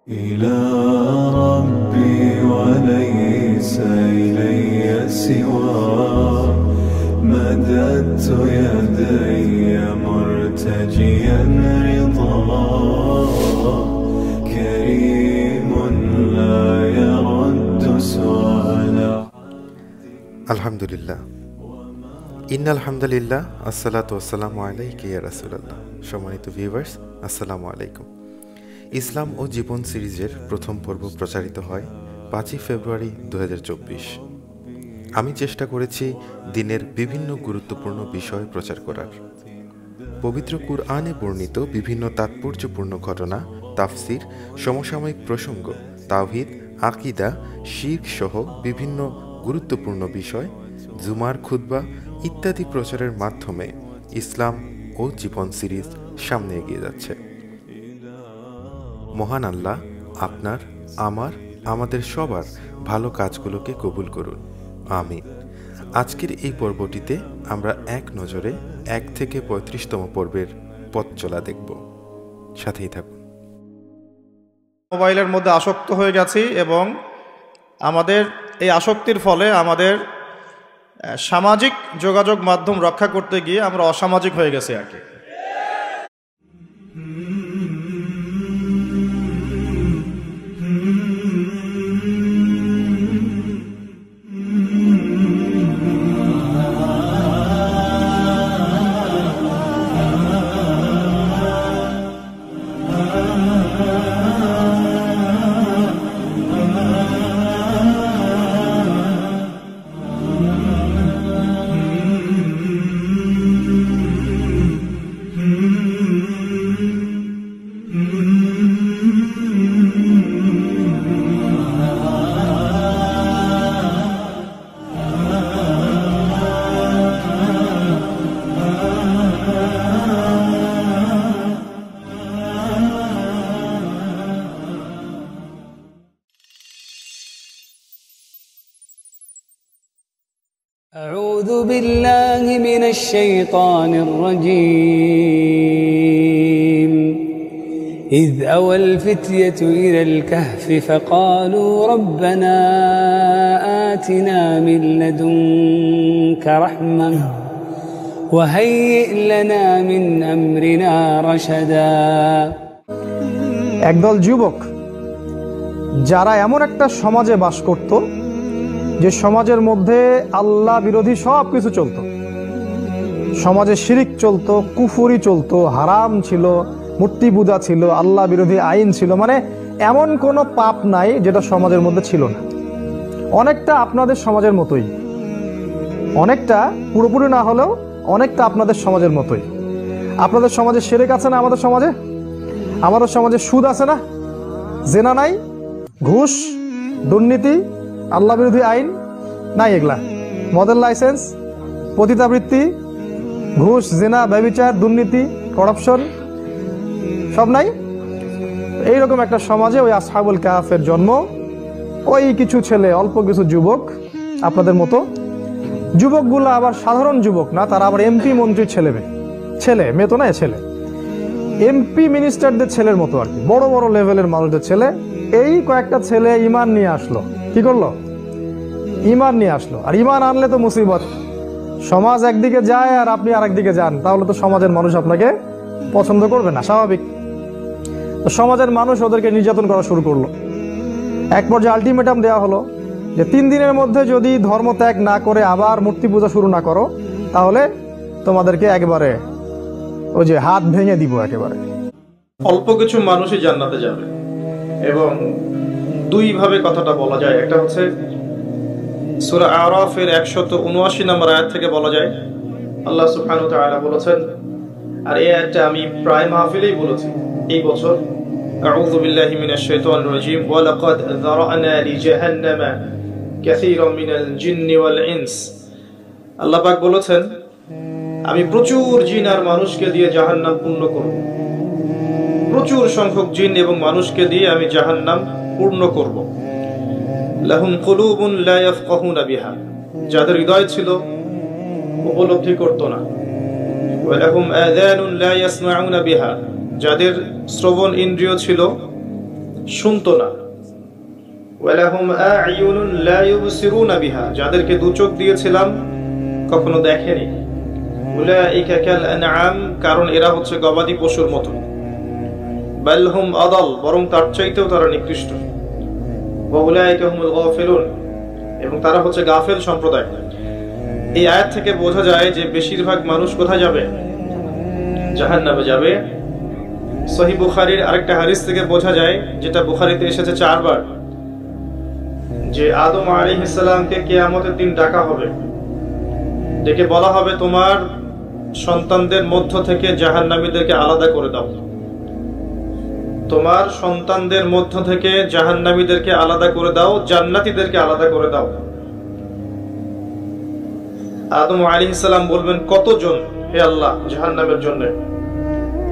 إلى ربي وليس إلي سواه مددت يدي مرتجيا رضاه كريم لا يرد سؤالا الحمد لله ইন্নাল হামদুলিল্লাহ আসসালাতু ওয়াসসালামু আলাইকা ইয়া রাসূলুল্লাহ। সম্মানিত ভিউয়ার্স, আসসালামু আলাইকুম। ইসলাম ও জীবন সিরিজের প্রথম পর্ব প্রচারিত হয় 5ই ফেব্রুয়ারি 2024। আমি চেষ্টা করেছি দিনের বিভিন্ন গুরুত্বপূর্ণ বিষয় প্রচার করার। পবিত্র কুরআনে বর্ণিত বিভিন্ন তাৎপর্যপূর্ণ ঘটনা, তাফসির, সমসাময়িক প্রসঙ্গ, তাওহীদ, আকীদা, শিরক সহ বিভিন্ন গুরুত্বপূর্ণ বিষয়, জুমার খুতবা ইত্যাদি প্রচারের মাধ্যমে ইসলাম ও জীবন সিরিজ সামনে এগিয়ে যাচ্ছে। মহান আল্লাহ আপনার, আমার, আমাদের সবার ভালো কাজগুলোকে কবুল করুন, আমিন। আজকের এই পর্বটিতে আমরা এক নজরে 1 থেকে 35তম পর্বের পথ চলা দেখব। সাথেই থাকুন। মোবাইলের মধ্যে আসক্ত হয়ে গেছি এবং আমাদের এই আসক্তির ফলে আমাদের সামাজিক যোগাযোগ মাধ্যম রক্ষা করতে গিয়ে আমরা অসামাজিক হয়ে গেছি আর কি। أعوذ بالله من الشيطان الرجيم إذ أوى الفتية إلى الكهف فقالوا ربنا آتنا من لدنك رحمة وهيئ لنا من أمرنا رشدا। একদল যুবক যারা এমন একটা সমাজে বাস করত যে সমাজের মধ্যে আল্লাহ বিরোধী সব কিছু চলত, সমাজে শিরিক চলতো, কুফরি চলতো, হারাম ছিল, মূর্তি পূজা ছিল, আল্লাহ বিরোধী আইন ছিল, মানে এমন কোনো পাপ নাই যেটা সমাজের মধ্যে ছিল না। অনেকটা আপনাদের সমাজের মতোই, অনেকটা, পুরোপুরি না হলেও অনেকটা আপনাদের সমাজের মতোই। আপনাদের সমাজে শিরিক আছে না? আমাদের সমাজে, আমাদের সমাজে সুদ আছে না? জেনা নাই? ঘুষ, দুর্নীতি, আল্লাহ বিরোধী আইন নাই? এগুলা মদের লাইসেন্স, পতিতাবৃত্তি, ঘুষ, জেনা, ব্যভিচার, দুর্নীতি, করাপশন সব নাই? এইরকম একটা সমাজে ওই আসহাবুল কাহাফের জন্ম। ওই কিছু ছেলে, অল্প কিছু যুবক আপনাদের মতো। যুবকগুলো আবার সাধারণ যুবক না, তারা আবার এমপি মন্ত্রীর ছেলে মেয়ে তো না, ছেলে এমপি মিনিস্টারদের ছেলের মতো আর কি, বড় বড় লেভেলের মানুষদের ছেলে। এই কয়েকটা ছেলে ইমান নিয়ে আসলো। কি করলো? ইমান নিয়ে আসলো। আর ইমান আনলে তো মুসিবত, সমাজ একদিকে যায় আর আপনি আর একদিকে যান, তাহলে তো সমাজের মানুষ আপনাকে পছন্দ করবে না, স্বাভাবিক। তো সমাজের মানুষ ওদেরকে নির্যাতন করা শুরু করলো। এক পর্যায়ে আলটিমেটাম দেওয়া হলো যে 3 দিনের মধ্যে যদি ধর্ম ত্যাগ না করে আবার মূর্তি পূজা শুরু না করো, তাহলে তোমাদেরকে একবারে ওই যে হাত ভেঙে দিব একেবারে। অল্প কিছু মানুষই জান্নাতে যাবে এবং দুই ভাবে কথাটা বলা যায়। একটা হচ্ছে সূরা আরাফের 179 নম্বর আয়াত থেকে বলা যায়, আল্লাহ সুবহানাহু ওয়া তাআলা বলেছেন, আর এই আয়াতটা আমি প্রায় মাহফিলেই বলেছি এই বছর, আউযু বিল্লাহি মিনাশ শাইতানির রাজীম, ওয়া লাকাদ যারানা লিজাহান্নামা কাসীরাম মিনাল জিন্নি ওয়াল ইনস। আল্লাহ পাক বলেছেন, আমি প্রচুর জিন আর মানুষকে দিয়ে জাহান্নাম পূর্ণ করব। প্রচুর সংখ্যক জিন এবং মানুষকে দিয়ে আমি জাহান্নাম পূর্ণ করব। লাহুম কুলুবুন লা ইয়াফকাহুনা বিহা, যাদের হৃদয় ছিল উপলব্ধি করত না। ওয়া লাহুম আযানুন লা ইয়াসমাউনা বিহা, যাদের শ্রবণ ইন্দ্রিয় ছিল শুনতো না। ওয়ালাহুম আ'য়ুনুন লা ইউবসিরুনা বিহা, যাদেরকে দু চোখ দিয়েছিলাম কখনো দেখেনি। উলাইকা কাল আনআম, কারণ এরা হচ্ছে গবাদি পশুর মতো। বাল হুম আদাল, বরং তার চাইতেও তারা নিকৃষ্ট। ওয়া উলাইকা হুমুল গাফিলুন, এবং তারা হচ্ছে গাফেল সম্প্রদায়। এই আয়াত থেকে বোঝা যায় যে বেশিরভাগ মানুষ কোথায় যাবে? জাহান্নামে যাবে। সহিহ বুখারীর আরেকটা হাদিস থেকে বোঝা যায়, যেটা বুখারীতে এসেছে 4 বার, যে আদম আলাইহিস সালামকে কিয়ামতের দিন ডাকা হবে, ডেকে বলা হবে তোমার সন্তানদের মধ্য থেকে জাহান্নামীদেরকে আলাদা করে দাও, তোমার সন্তানদের মধ্য থেকে জাহান্নামীদেরকে আলাদা করে দাও, জান্নাতীদেরকে আলাদা করে দাও। আদম আলাইহিস সালাম বলবেন কতজন হে আল্লাহ জাহান্নামের জন্য?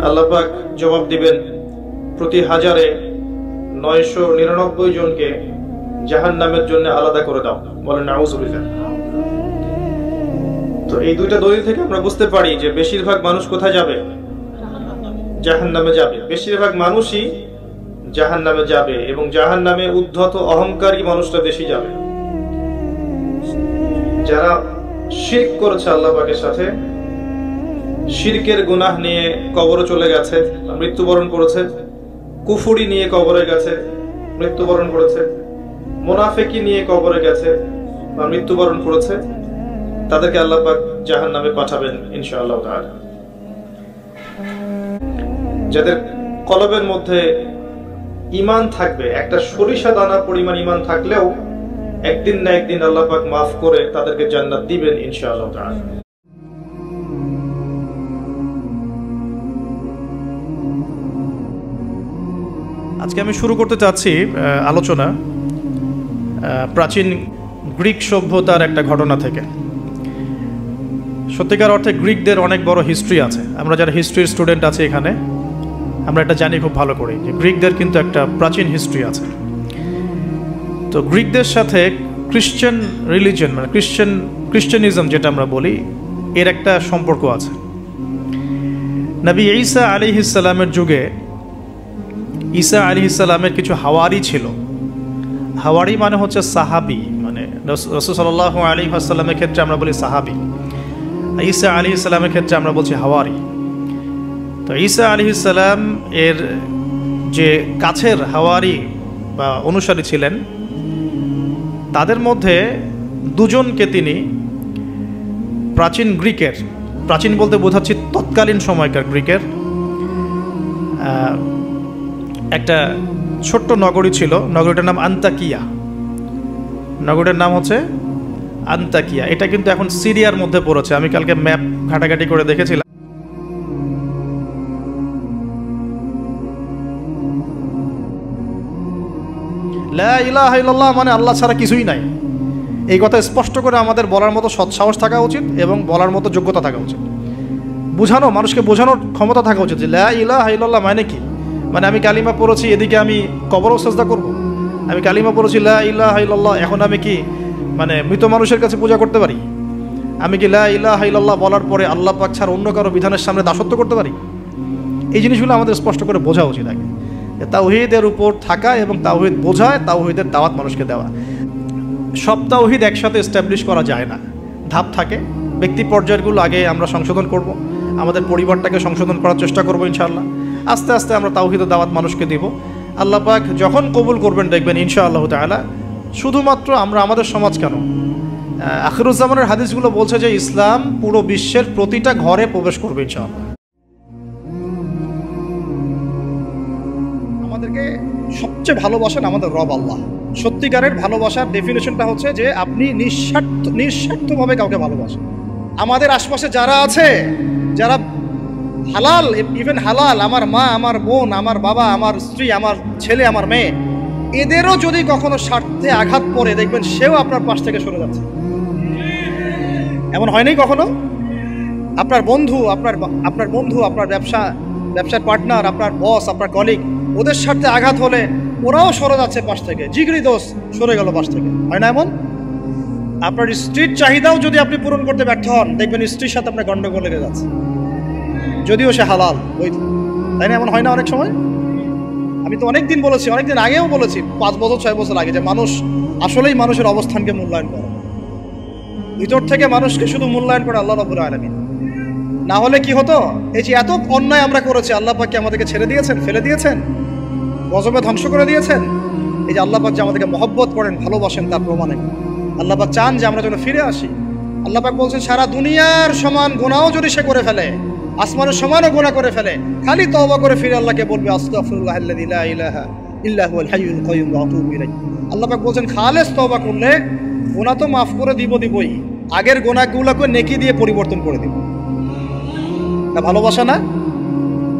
আল্লাহ পাক জবাব দিবেন প্রতি 1000-এ 999 জনকে জাহান্নামের জন্য আলাদা করে দাও। বলেন নাউযুবিল্লাহ। তো এই দুইটা দলিল থেকে আমরা বুঝতে পারি যে বেশিরভাগ মানুষ কোথায় যাবে? জাহান্নামে যাবে। বেশিরভাগ মানুষই জাহান্নামে যাবে, এবং জাহান্নামে উদ্ধত অহংকারী মানুষটা বেশি যাবে। যারা শিরক করেছে আল্লাহ পাকের সাথে, শিরকের গুনাহ নিয়ে কবরে চলে গেছে, মৃত্যুবরণ করেছে, কুফরি নিয়ে কবরে গেছে, মৃত্যুবরণ করেছে, মুনাফিকি নিয়ে কবরে গেছে বা মৃত্যুবরণ করেছে, তাদেরকে আল্লাহ পাক জাহান্নামে পাঠাবেন ইনশাআল্লাহ তাআলা। যাদের কলবের মধ্যে ঈমান থাকবে, একটা সরিষা দানা পরিমাণ ঈমান থাকলেও একদিন না একদিন আল্লাহ পাক মাফ করে তাদেরকে জান্নাত দিবেন ইনশাআল্লাহ তাআলা। আজকে আমি শুরু করতে চাচ্ছি আলোচনা প্রাচীন গ্রিক সভ্যতার একটা ঘটনা থেকে। সত্যিকার অর্থে গ্রিকদের অনেক বড় হিস্ট্রি আছে। আমরা যারা হিস্ট্রির স্টুডেন্ট আছি এখানে, আমরা এটা জানি খুব ভালো করে যে গ্রিকদের কিন্তু একটা প্রাচীন হিস্ট্রি আছে। তো গ্রিকদের সাথে খ্রিশ্চান রিলিজিয়ন, মানে খ্রিশ্চানিজম যেটা আমরা বলি, এর একটা সম্পর্ক আছে। নবী ঈসা আলাইহিস সালামের যুগে ঈসা আলাইহিস সালামের কিছু হাওয়ারি ছিল। হাওয়ারি মানে হচ্ছে সাহাবি, মানে রাসূল সাল্লাল্লাহু আলাইহি ওয়াসাল্লামের ক্ষেত্রে আমরা বলি সাহাবি, ঈসা আলাইহিস সালামের ক্ষেত্রে আমরা বলছি হাওয়ারি। তো ঈসা আলাইহিস সালাম এর যে কাছের হাওয়ারি বা অনুসারী ছিলেন, তাদের মধ্যে দুজনকে তিনি প্রাচীন গ্রিকের, প্রাচীন বলতে বোঝাচ্ছি তৎকালীন সময়কার গ্রিকের একটা ছোট্ট নগরী ছিল, নগরীটার নাম আন্তাকিয়া। নগরীটার নাম হচ্ছে আন্তাকিয়া। এটা কিন্তু এখন সিরিয়ার মধ্যে পড়েছে। আমি কালকে ম্যাপ ঘাটাঘাটি করে দেখেছিলাম। লা ইলাহা ইল্লাল্লাহ মানে আল্লাহ ছাড়া কিছুই নাই, এই কথা স্পষ্ট করে আমাদের বলার মতো সৎসাহস থাকা উচিত এবং বলার মতো যোগ্যতা থাকা উচিত। বুঝানো, মানুষকে বোঝানোর ক্ষমতা থাকা উচিত যে লা ইলাহা ইল্লাল্লাহ মানে কি। মানে আমি কালিমা পড়েছি, এদিকে আমি কবরও সাজদা করব? আমি কালিমা পড়েছি লা ইলাহা ইল্লাল্লাহ, এখন আমি কি মানে মৃত মানুষের কাছে পূজা করতে পারি? আমি কি লা ইলাহা ইল্লাল্লাহ বলার পরে আল্লাহ পাক ছাড়া অন্য কারো বিধানের সামনে দাসত্ব করতে পারি? এই জিনিসগুলো আমাদের স্পষ্ট করে বোঝা উচিত আগে। তাওহীদের উপর থাকা এবং তাওহীদ বোঝায়, তাওহীদের দাওয়াত মানুষকে দেওয়া। সব তাওহীদ একসাথে এস্টাবলিশ করা যায় না, ধাপ থাকে। ব্যক্তি পর্যায়গুলো আগে আমরা সংশোধন করব, আমাদের পরিবারটাকে সংশোধন করার চেষ্টা করব ইনশাআল্লাহ। আস্তে আস্তে আমরা তাওহীদের দাওয়াত মানুষকে দিব। আল্লাহ পাক যখন কবুল করবেন দেখবেন ইনশাআল্লাহ তাআলা, শুধুমাত্র আমরা আমাদের সমাজ কেন, আখিরুজ্জামানের হাদিসগুলো বলছে যে ইসলাম পুরো বিশ্বের প্রতিটা ঘরে প্রবেশ করবে ইনশাআল্লাহ। আমাদেরকে সবচেয়ে ভালোবাসেন আমাদের রব আল্লাহ। সত্যিকারের ভালোবাসার ডেফিনেশনটা হচ্ছে যে আপনি নিঃস্বার্থভাবে কাউকে ভালোবাসেন। আমাদের আশপাশে যারা আছে, যারা হালাল, ইভেন হালাল, আমার মা, আমার বোন, আমার বাবা, আমার স্ত্রী, আমার ছেলে, আমার মেয়ে, এদেরও যদি কখনো স্বার্থে আঘাত পড়ে দেখবেন সেও আপনার পাশ থেকে সরে যাচ্ছে। এমন হয়নি কখনো? আপনার বন্ধু, আপনার ব্যবসার পার্টনার, আপনার বস, আপনার কলিগ, ওদের স্বার্থে আঘাত হলে ওরাও সরে যাচ্ছে পাশ থেকে, জিগরি দোষ সরে গেল পাশ থেকে। হয় না এমন? আপনার স্ত্রীর চাহিদাও যদি আপনি পূরণ করতে ব্যর্থ হন দেখবেন স্ত্রীর সাথে আপনার গন্ডগোল লেগে যাচ্ছে, যদিও সে হালাল বৈধ। তাই না? এমন হয় না অনেক সময়? আমি তো অনেকদিন বলেছি, অনেকদিন আগেও বলেছি, 5 বছর 6 বছর আগে, যে মানুষ আসলেই মানুষের অবস্থানকে মূল্যায়ন করে, ভিতর থেকে মানুষকে শুধু মূল্যায়ন করে আল্লাহ রাব্বুল আলামিন। না হলে কি হতো, এই যে এত অন্যায় আমরা করেছি, আল্লাহ পাক কি আমাদেরকে ছেড়ে দিয়েছেন, ফেলে দিয়েছেন, গজবে ধ্বংস করে দিয়েছেন? এই যে আল্লাহ পাক যে আমাদেরকে মহব্বত করেন, ভালোবাসেন, তার প্রমাণে আল্লাহ পাক চান যে আমরা যেন ফিরে আসি। আল্লাহ পাক বলছেন সারা দুনিয়ার সমান গুনাহও যদি সে করে ফেলে, আসমানের সমানও গুনাহ করে ফেলে, খালি তওবা করে ফিরে আল্লাহকে বলবে আস্তাগফিরুল্লাহাল্লাযী লা ইলাহা ইল্লা হুয়াল হাইয়ুল কাইয়্যুম ওয়া আতুবু ইলাইহি। আল্লাহ পাক বলছেন খালেস তওবা করলে গুনাহ তো মাফ করে দিবই, আগের গুনাহগুলোকে নেকি দিয়ে পরিবর্তন করে দিব। এটা ভালোবাসা না?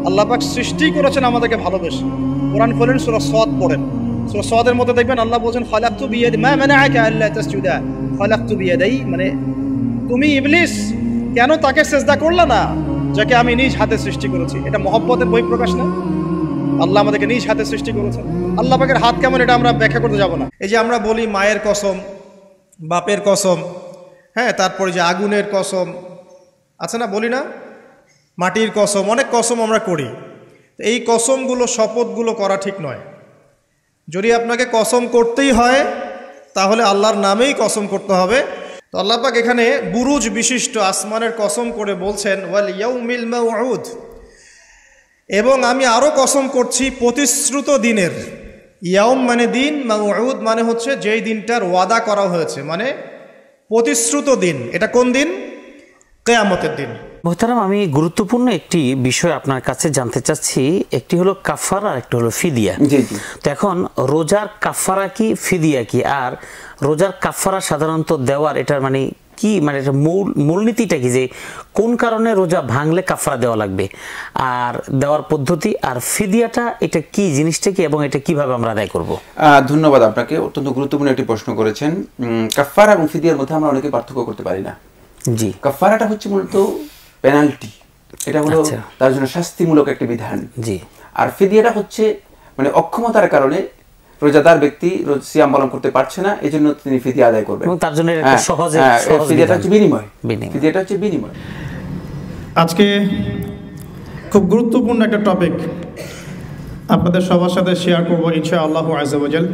আল্লাহ পাক সৃষ্টি করেছেন আমাদেরকে ভালোবেসে। কোরআন খোলেন, সূরা সাদ পড়েন, সূরা সাদের মধ্যে দেখবেন আল্লাহ বলছেন খালাকতু বিয়াদি মা মানাআকা আল্লা তাসজুদা খালাকতু বিয়াদাই, মানে তুমি ইবলিস কেন তাকে সিজদা করলে না যাকে আমি নিজ হাতে সৃষ্টি করেছি? এটা মহব্বতের বহিঃপ্রকাশ না? আল্লাহ আমাদেরকে নিজ হাতে সৃষ্টি করেছেন। আল্লাহ পাকের হাত কেমন এটা আমরা ব্যাখ্যা করতে যাব না। এই যে আমরা বলি মায়ের কসম, বাপের কসম, হ্যাঁ, তারপরে যে আগুনের কসম আছে না, বলি না, মাটির কসম, অনেক কসম আমরা করি। এই কসমগুলো, শপথগুলো করা ঠিক নয়। যদি আপনাকে কসম করতেই হয় তাহলে আল্লাহর নামেই কসম করতে হবে। তো আল্লাহ পাক এখানে বুরুজ বিশিষ্ট আসমানের কসম করে বলছেন ওয়াল ইয়াউমিল মাউউদ, এবং আমি আরও কসম করছি প্রতিশ্রুত দিনের। ইয়াউম মানে দিন, মাউউদ মানে হচ্ছে যেই দিনটার ওয়াদা করা হয়েছে, মানে প্রতিশ্রুত দিন। এটা কোন দিন? কিয়ামতের দিন। মোহতারাম, আমি গুরুত্বপূর্ণ একটি বিষয় আপনার কাছে জানতে চাচ্ছি। একটি হলো কাফারা আর একটি হলো ফিদিয়া। তো এখন রোজার কাফারা কি, ফিদিয়া কি? আর রোজার কাফারা সাধারণত দেওয়ার এটার মানে কি, মানে এটা মূলনীতিটা কি, যে কোন কারণে রোজা ভাঙলে কাফারা দেওয়া লাগবে, আর দেওয়ার পদ্ধতি, আর ফিদিয়াটা এটা কি, জিনিসটা কি, এবং এটা কিভাবে আমরা আদায় করব? ধন্যবাদ আপনাকে, অত্যন্ত গুরুত্বপূর্ণ একটি প্রশ্ন করেছেন। কাফারা এবং ফিদিয়ার মধ্যে আমরা অনেকে পার্থক্য করতে পারি না। জি, কাফারাটা হচ্ছে মূলত পেনাল্টি, এটা হলো তার জন্য শাস্তিমূলক একটা বিধান। জি, আর ফিদিয়াটা হচ্ছে মানে অক্ষমতার কারণে রোজাদার ব্যক্তি সিয়াম পালন করতে পারছে না, এজন্য তিনি ফিদিয়া আদায় করবেন, এবং তার জন্য একটা সহজ ফিদিয়াটা হচ্ছে বিনিময়। ফিদিয়াটা হচ্ছে বিনিময়। আজকে খুব গুরুত্বপূর্ণ একটা টপিক আপনাদের সবার সাথে শেয়ার করব ইনশাআল্লাহ আযজা ওয়া জাল।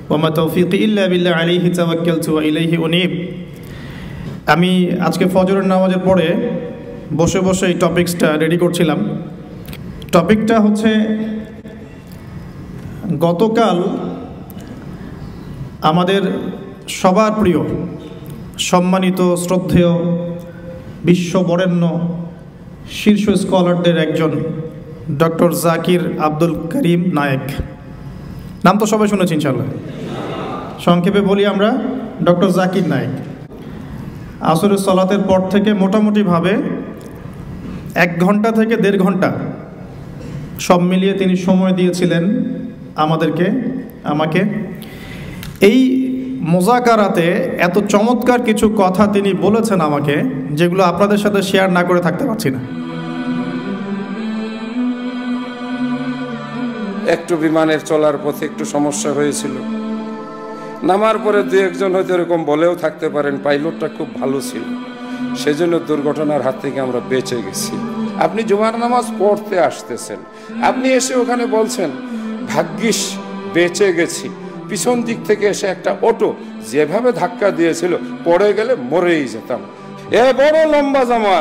ওয়া মা তাওফীকি ইল্লা বিল্লাহ আলাইহি তাওয়াক্কালতু ওয়া ইলাইহি উনীব। আমি আজকে ফজরের নামাজের পরে বসে বসে এই টপিকসটা রেডি করছিলাম। টপিকটা হচ্ছে গতকাল আমাদের সবার প্রিয়, সম্মানিত, শ্রদ্ধেয়, বিশ্ব বরেণ্য শীর্ষ স্কলারদের একজন ডক্টর জাকির আব্দুল করিম নায়েক, নাম তো সবাই শুনেছি ইনশাআল্লাহ। সংক্ষেপে বলি আমরা, ডক্টর জাকির নায়েক আসরের সালাতের পর থেকে মোটামুটিভাবে 1 ঘন্টা থেকে 1.5 ঘন্টা সব মিলিয়ে তিনি সময় দিয়েছিলেন আমাকে। এই মোজাকারাতে এত চমৎকার কিছু কথা তিনি বলেছেন আমাকে, যেগুলো আপনাদের সাথে শেয়ার না করে থাকতে পারছি না। একটু বিমানের চলার পথে একটু সমস্যা হয়েছিল, নামার পরে 2-1 জন হয়তো এরকম বলেও থাকতে পারেন পাইলটটা খুব ভালো ছিল, সেজন্য দুর্ঘটনার হাত থেকে আমরা বেঁচে গেছি। আপনি জুমার নামাজ পড়তে আসতেছেন, আপনি এসে ওখানে বলছেন ভাগ্যিস বেঁচে গেছি, পিছন দিক থেকে এসে একটা অটো যেভাবে ধাক্কা দিয়েছিল পড়ে গেলে মরেই যেতাম। এ বড় লম্বা জামা,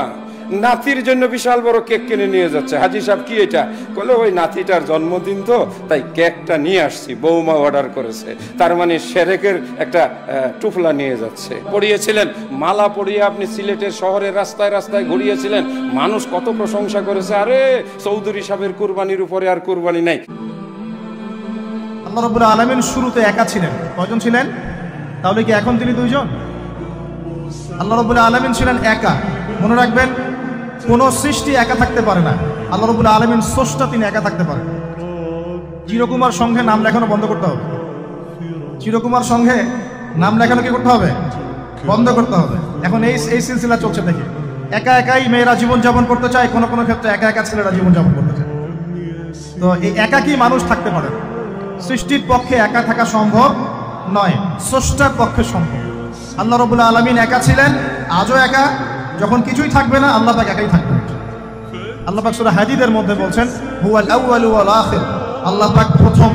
নাতির জন্য বিশাল বড় কেক কিনে নিয়ে যাচ্ছে। হাজি সাহেব কি এটা? বলে ওই নাতিটার জন্মদিন তো, তাই কেকটা নিয়ে আসছি, বৌমা অর্ডার করেছে, তার মানে সেরেকের একটা টুফলা নিয়ে যাচ্ছে। পড়িয়েছিলেন মালা পড়িয়ে আপনি সিলেটের শহরের রাস্তায় রাস্তায় ঘুরিয়েছিলেন, মানুষ কত প্রশংসা করেছে, আরে চৌধুরী সাহেবের কুরবানির উপরে আর কুরবানি নাই। আল্লাহ রাব্বুল আলামিন শুরুতে একা ছিলেন, কয়জন ছিলেন? তাহলে কি এখন তিনি 2 জন? আল্লাহ রাব্বুল আলামিন ছিলেন একা। মনে রাখবেন, কোনো সৃষ্টি একা থাকতে পারে না। আল্লাহ রাব্বুল আলামিন স্রষ্টা, তিনি একা থাকতে পারেন। চিরকুমার সংঘে নাম লেখানো বন্ধ করতে হবে। চিরকুমার সংঘে নাম লেখানো কি করতে হবে? বন্ধ করতে হবে। এখন এই সিলসিলা চলছে দেখি, একা একাই মেয়েরা জীবনযাপন করতে চায়, কোনো কোনো ক্ষেত্রে একা একা ছেলেরা জীবনযাপন করতে চায়। তো এই একাকী মানুষ থাকতে পারে, সৃষ্টির পক্ষে একা থাকা সম্ভব নয়, স্রষ্টার পক্ষে সম্ভব। আল্লাহ রাব্বুল আলামিন একা ছিলেন, আজও একা, যখন কিছুই থাকবে না আল্লাহ পাক একাই থাকবেন। আল্লাহ পাক সূরা হাদীদের মধ্যে বলছেন হুয়াল আউয়ালু ওয়াল আখির আল্লাহ পাক প্রথম,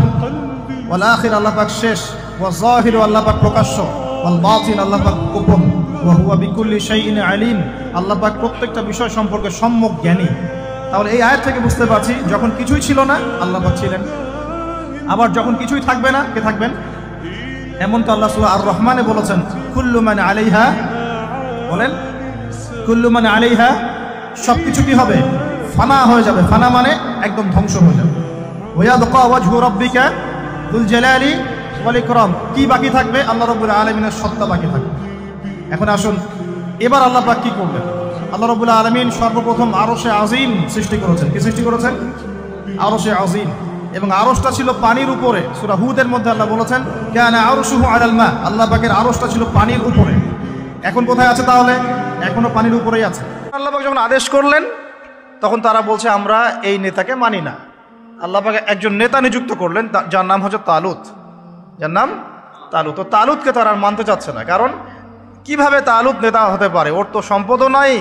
ওয়াল আখির আল্লাহ পাক শেষ, ওয়া যাহির আল্লাহ পাক প্রকাশ্য, ওয়াল বাতিন আল্লাহ পাক গোপন, ওয়া হুয়া বিকুল্লি শাইইন আলিম আল্লাহ পাক প্রত্যেকটা বিষয় সম্পর্কে সম্যক জ্ঞানী। তাহলে এই আয়াত থেকে বুঝতে পারছি যখন কিছুই ছিল না আল্লাহ পাক ছিলেন, আবার যখন কিছুই থাকবে না কে থাকবেন? এমন তো আল্লাহ সূরা আর রহমানে বলেছেন কুল্লু মান আলাইহা, বলেন কুল্লু মান আলাইহা, সবকিছু কি হবে? ফানা হয়ে যাবে। ফানা মানে একদম ধ্বংস হয়ে যাবে। ওয়ায়াবকা ওয়াজহু রাব্বিকা যুল জালালি ওয়াল ইকরাম, কি বাকি থাকবে? আল্লাহ রাব্বুল আলামিনের সত্তা বাকি থাকবে। এখন আসুন এবার আল্লাহ পাক কি করবেন? আল্লাহ রাব্বুল আলামিন সর্বপ্রথম আরশে আজিম সৃষ্টি করেছেন। কি সৃষ্টি করেছেন? আরশে আজিম। এবং আরশটা ছিল পানির উপরে। সূরা হুদের মধ্যে আল্লাহ বলেছেন কানা আরশুহু আলাল মা, আল্লাহ পাকের আরশটা ছিল পানির উপরে। এখন কোথায় আছে তাহলে? এখনো পানির উপরেই আছে। আল্লাহ পাক যখন আদেশ করলেন তখন তারা বলছে আমরা এই নেতাকে মানি না। আল্লাহ পাক একজন নেতা নিযুক্ত করলেন যার নাম হচ্ছে তালুত, যার নাম তালুত। তো তালুতকে তারা আর মানতে চাচ্ছে না, কারণ কিভাবে তালুত নেতা হতে পারে? ওর তো সম্পদও নাই,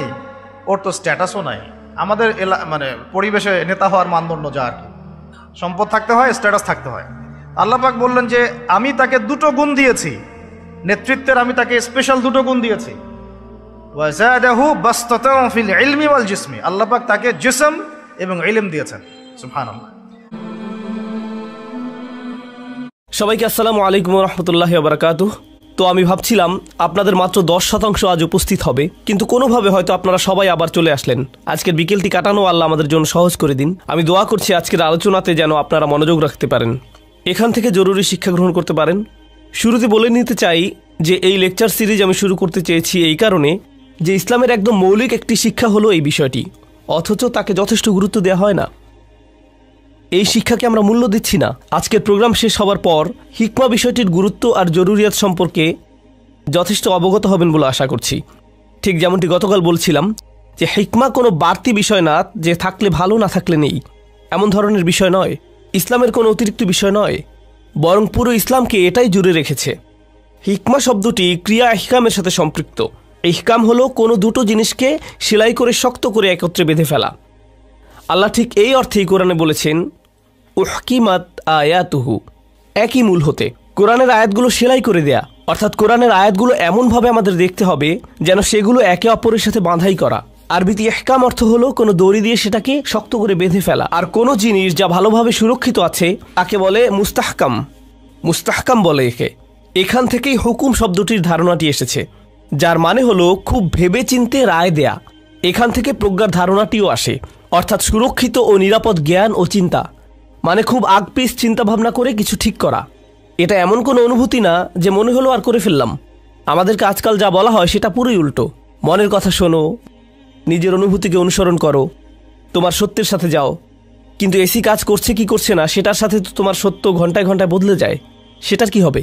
ওর তো স্ট্যাটাসও নাই। আমাদের মানে পরিবেশে নেতা হওয়ার মানদণ্ড যা আর কি, সম্পদ থাকতে হয়, স্ট্যাটাস থাকতে হয়। আল্লাহ পাক বললেন যে আমি তাকে দুটো গুণ দিয়েছি, নেতৃত্বের আমি তাকে স্পেশাল দুটো গুণ দিয়েছি। ওয়াজাদাহু বাসতাতাও ফিল ইলমি ওয়াল জিসমি, আল্লাহ পাক তাকে জিসম এবং ইলম দিয়েছেন। সুবহানাল্লাহ। সবাইকে আসসালামু আলাইকুম ওয়া রাহমাতুল্লাহি ওয়া বারাকাতুহু। তো আমি ভাবছিলাম আপনাদের মাত্র 10% আজ উপস্থিত হবে, কিন্তু কোনোভাবে হয়তো আপনারা সবাই আবার চলে আসলেন। আজকের বিকেলটি কাটানো আল্লাহ আমাদের জন্য সহজ করে দিন। আমি দোয়া করছি আজকের আলোচনাতে যেন আপনারা মনোযোগ রাখতে পারেন, এখান থেকে জরুরি শিক্ষা গ্রহণ করতে পারেন। শুরুতে বলে নিতে চাই যে এই লেকচার সিরিজ আমি শুরু করতে চেয়েছি এই কারণে যে ইসলামের একদম মৌলিক একটি শিক্ষা হলো এই বিষয়টি, অথচ তাকে যথেষ্ট গুরুত্ব দেওয়া হয় না। এই শিক্ষাকে আমরা মূল্য দিচ্ছি না। আজকের প্রোগ্রাম শেষ হওয়ার পর হিকমা বিষয়টির গুরুত্ব আর জরুরিয়াত সম্পর্কে যথেষ্ট অবগত হবেন বলে আশা করছি। ঠিক যেমনটি গতকাল বলছিলাম যে হিকমা কোনো বাড়তি বিষয় না, যে থাকলে ভালো না থাকলে নেই এমন ধরনের বিষয় নয়, ইসলামের কোনো অতিরিক্ত বিষয় নয়, বরং পুরো ইসলামকে এটাই জুড়ে রেখেছে। হিকমা শব্দটি ক্রিয়া ইহকামের সাথে সম্পৃক্ত। ইহকাম হলো কোনো দুটো জিনিসকে সেলাই করে শক্ত করে একত্রে বেঁধে ফেলা। আল্লাহ ঠিক এই অর্থেই কোরআনে বলেছেন উহকিমাত আয়াতুহু, একই মূল হতে কোরআনের আয়াতগুলো সেলাই করে দেয়া, অর্থাৎ কোরআনের আয়াতগুলো এমনভাবে আমাদের দেখতে হবে যেন সেগুলো একে অপরের সাথে বাঁধাই করা। আরবিতে ইহকাম অর্থ হলো কোনো দড়ি দিয়ে সেটাকে শক্ত করে বেঁধে ফেলা। আর কোনো জিনিস যা ভালোভাবে সুরক্ষিত আছে তাকে বলে মুস্তাহকাম। মুস্তাহকাম বলে একে। এখান থেকেই হুকুম শব্দটির ধারণাটি এসেছে, যার মানে হলো খুব ভেবে চিন্তে রায় দেয়া। এখান থেকে প্রজ্ঞার ধারণাটিও আসে, অর্থাৎ সুরক্ষিত ও নিরাপদ জ্ঞান ও চিন্তা, মানে খুব আগপিস চিন্তাভাবনা করে কিছু ঠিক করা। এটা এমন কোনো অনুভূতি না যে মনে হলো আর করে ফেললাম। আমাদেরকে আজকাল যা বলা হয় সেটা পুরোই উল্টো। মনের কথা শোনো, নিজের অনুভূতিকে অনুসরণ করো, তোমার সত্যের সাথে যাও। কিন্তু এসি কাজ করছে কি করছে না সেটার সাথে তো তোমার সত্য ঘন্টায় ঘন্টায় বদলে যায়, সেটার কি হবে?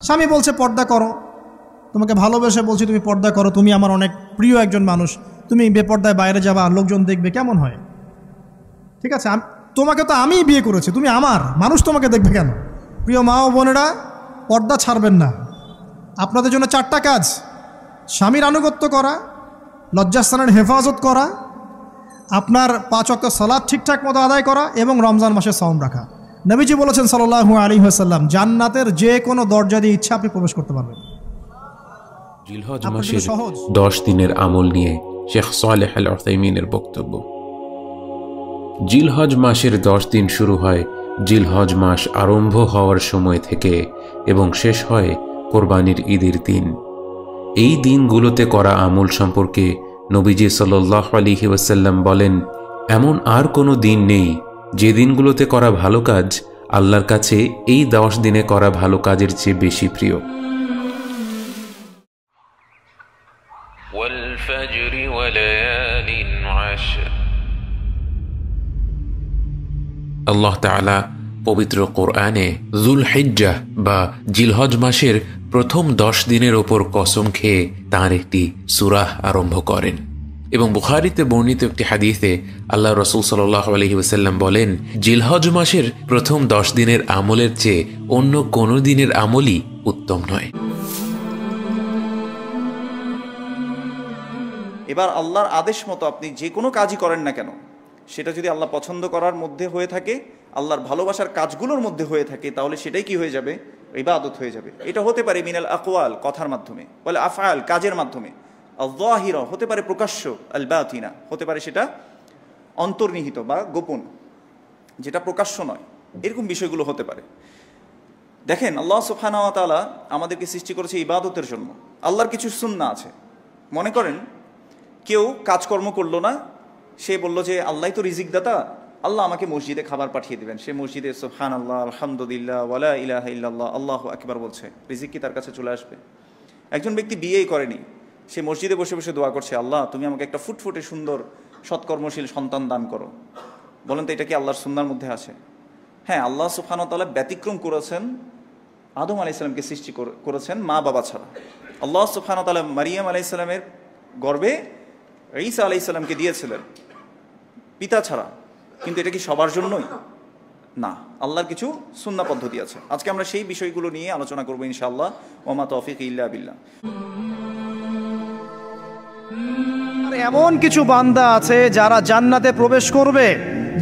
স্বামী বলছে পর্দা করো, তোমাকে ভালোবেসে বলছি তুমি পর্দা করো, তুমি আমার অনেক প্রিয় একজন মানুষ, তুমি বেপর্দায় বাইরে যাবা, লোকজন দেখবে, কেমন হয়? ঠিক আছে, তোমাকে তো আমিই বিয়ে করেছি, তুমি আমার, মানুষ তোমাকে দেখবে কেন? প্রিয় মা ও বোনেরা, পর্দা ছাড়বেন না। আপনাদের জন্য 4টা কাজ: স্বামীর আনুগত্য করা, লজ্জাস্থানের হেফাজত করা, আপনার 5 ওয়াক্ত সালাত ঠিকঠাক মতো আদায় করা এবং রমজান মাসে সাওম রাখা। নবীজি বলেছেন সাল্লাল্লাহু আলাইহি ওয়াসাল্লাম, জান্নাতের যে কোনো দরজা দিয়ে ইচ্ছা আপনি প্রবেশ করতে পারবেন। জিলহজ মাসের 10 দিনের আমল নিয়ে শেখ সালেহ আল উসাইমিনের বক্তব্য। জিলহজ মাসের 10 দিন শুরু হয় জিলহজ মাস আরম্ভ হওয়ার সময় থেকে এবং শেষ হয় কোরবানির ঈদের দিন। এই দিনগুলোতে করা আমল সম্পর্কে নবীজি সাল্লাল্লাহু আলাইহি ওয়াসাল্লাম বলেন, এমন আর কোনো দিন নেই যে দিনগুলোতে করা ভালো কাজ আল্লাহর কাছে এই 10 দিনে করা ভালো কাজের চেয়ে বেশি প্রিয়। আল্লাহ তাআলা পবিত্র কোরআনে যুলহিজ্জাহ বা জিলহজ মাসের প্রথম 10 দিনের ওপর কসম খেয়ে তার একটি সূরা আরম্ভ করেন এবং বুখারীতে বর্ণিত একটি হাদিসে আল্লাহ রাসূল সাল্লাল্লাহু আলাইহি ওয়াসাল্লাম বলেন, জিলহজ মাসের প্রথম 10 দিনের আমলের চেয়ে অন্য কোনো দিনের আমলই উত্তম নয়। এবার আল্লাহর আদেশ মতো আপনি যে কোনো কাজই করেন না কেন, সেটা যদি আল্লাহ পছন্দ করার মধ্যে হয়ে থাকে, আল্লাহর ভালোবাসার কাজগুলোর মধ্যে হয়ে থাকে, তাহলে সেটাই কি হয়ে যাবে? ইবাদত হয়ে যাবে। এটা হতে পারে মিনাল আকওয়াল, কথার মাধ্যমে, বলে আফআল, কাজের মাধ্যমে, আয-যাহিরা হতে পারে প্রকাশ্য, আল বাতিনা হতে পারে সেটা অন্তর্নিহিত বা গোপন, যেটা প্রকাশ্য নয়, এরকম বিষয়গুলো হতে পারে। দেখেন, আল্লাহ সুবহানাহু ওয়া তাআলা আমাদেরকে সৃষ্টি করেছে ইবাদতের জন্য। আল্লাহর কিছু সুন্নাহ আছে। মনে করেন কেউ কাজকর্ম করলো না, সে বলল যে আল্লাহই তো রিজিক দাতা, আল্লাহ আমাকে মসজিদে খাবার পাঠিয়ে দিবেন। সে মসজিদে সুবহানাল্লাহ, আলহামদুলিল্লাহ, ওয়ালা ইলাহা ইল্লাল্লাহ, আল্লাহু আকবার বলছে, রিজিক কি তার কাছে চলে আসবে? একজন ব্যক্তি বিয়েই করেনি, সে মসজিদে বসে বসে দোয়া করছে, আল্লাহ তুমি আমাকে একটা ফুটফুটে সুন্দর সৎকর্মশীল সন্তান দান করো। বলেন তো এটা কি আল্লাহর সুন্নাহর মধ্যে আছে? হ্যাঁ, আল্লাহ সুবহানাহু ওয়া তাআলা ব্যতিক্রম করেছেন, আদম আলাইহিস সালামকে সৃষ্টি করেছেন মা বাবা ছাড়া। আল্লাহ সুবহানাহু ওয়া তাআলা মারিয়াম আলাইহিস সালামের গর্ভে ঈসা আলাইহিস সালামকে দিয়েছিলেন পিতা ছাড়া। কিন্তু এটা কি সবার জন্যই? না, আল্লাহর কিছু সুন্নাহ পদ্ধতি আছে। আজকে আমরা সেই বিষয়গুলো নিয়ে আলোচনা করব ইনশাআল্লাহ। ওয়া মা তাওফীক ইল্লা বিল্লাহ। এমন কিছু বান্দা আছে যারা জান্নাতে প্রবেশ করবে,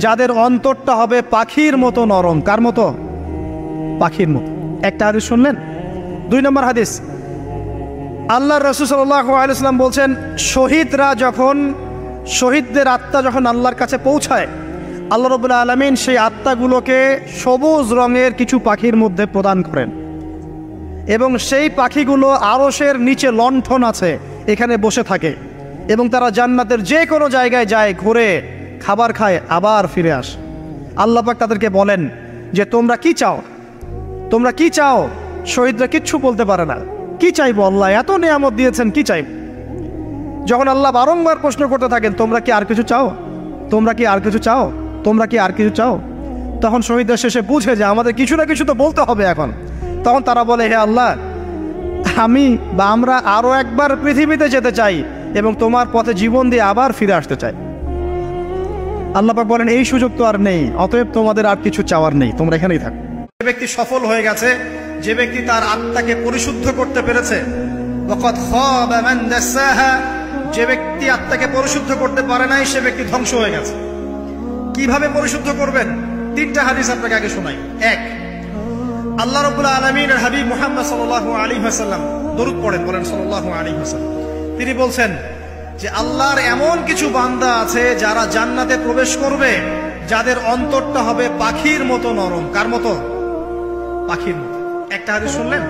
যাদের অন্তরটা হবে পাখির মতো নরম। কার মতো? পাখির মতো। একটা হাদিস শুনলেন। 2 নম্বর হাদিস, আল্লাহর রাসূল সাল্লাল্লাহু আলাইহি ওয়াসাল্লাম বলছেন, শহীদদের আত্মা যখন আল্লাহর কাছে পৌঁছায়, আল্লাহ রাব্বুল আলামিন সেই আত্মাগুলোকে সবুজ রঙের কিছু পাখির মধ্যে প্রদান করেন, এবং সেই পাখিগুলো আরশের নিচে লণ্ঠন আছে, এখানে বসে থাকে, এবং তারা জান্নাতের যে কোনো জায়গায় যায়, ঘুরে খাবার খায়, আবার ফিরে আসে। আল্লাহ পাক তাদেরকে বলেন যে তোমরা কি চাও, তোমরা কি চাও? শহীদরা কিচ্ছু বলতে পারে না, কি চাইবো? আল্লাহ এত নিয়ামত দিয়েছেন, কি চাইব? যখন আল্লাহ বারংবার প্রশ্ন করতে থাকেন, তোমরা কি আর কিছু চাও, তোমরা কি আর কিছু চাও, তোমরা কি আর কিছু চাও, তখন শহীদরা শেষে বুঝে যে আমাদের কিছু না কিছু তো বলতে হবে এখন। তখন তারা বলে, হে আল্লাহ, আমরা আরো একবার পৃথিবীতে যেতে চাই এবং তোমার পথে জীবন দিয়ে আবার ফিরে আসতে চাই। আল্লাহ পাক বলেন, এই সুযোগ তো আর নেই, অতএব তোমাদের আর কিছু চাওয়ার নেই, তোমরা এখানেই থাকো। যে ব্যক্তি সফল হয়ে গেছে, যে ব্যক্তি তার আত্মাকে পরিশুদ্ধ করতে পেরেছে, ওয়াকাদ খাবা মান দাসাহা, যে ব্যক্তি আত্মাকে পরিশুদ্ধ করতে পারে নাই, সে ব্যক্তি ধ্বংস হয়ে গেছে। কিভাবে পরিশুদ্ধ করবেন? 3টা হাদিস আপনাকে আগে শোনাই। 1, আল্লাহ রাব্বুল আলামিনের হাবিব মুহাম্মদ সাল্লাল্লাহু আলাইহি ওয়াসাল্লাম দরুদ পড়েন, বলেন সাল্লাল্লাহু আলাইহি ওয়াসাল্লাম। তিনি বলছেন যে আল্লাহর এমন কিছু বান্দা আছে যারা জান্নাতে প্রবেশ করবে, যাদের অন্তরটা হবে পাখির মতো নরম। কার মতো? পাখির মতো। একটা হাদিস শুনলেন।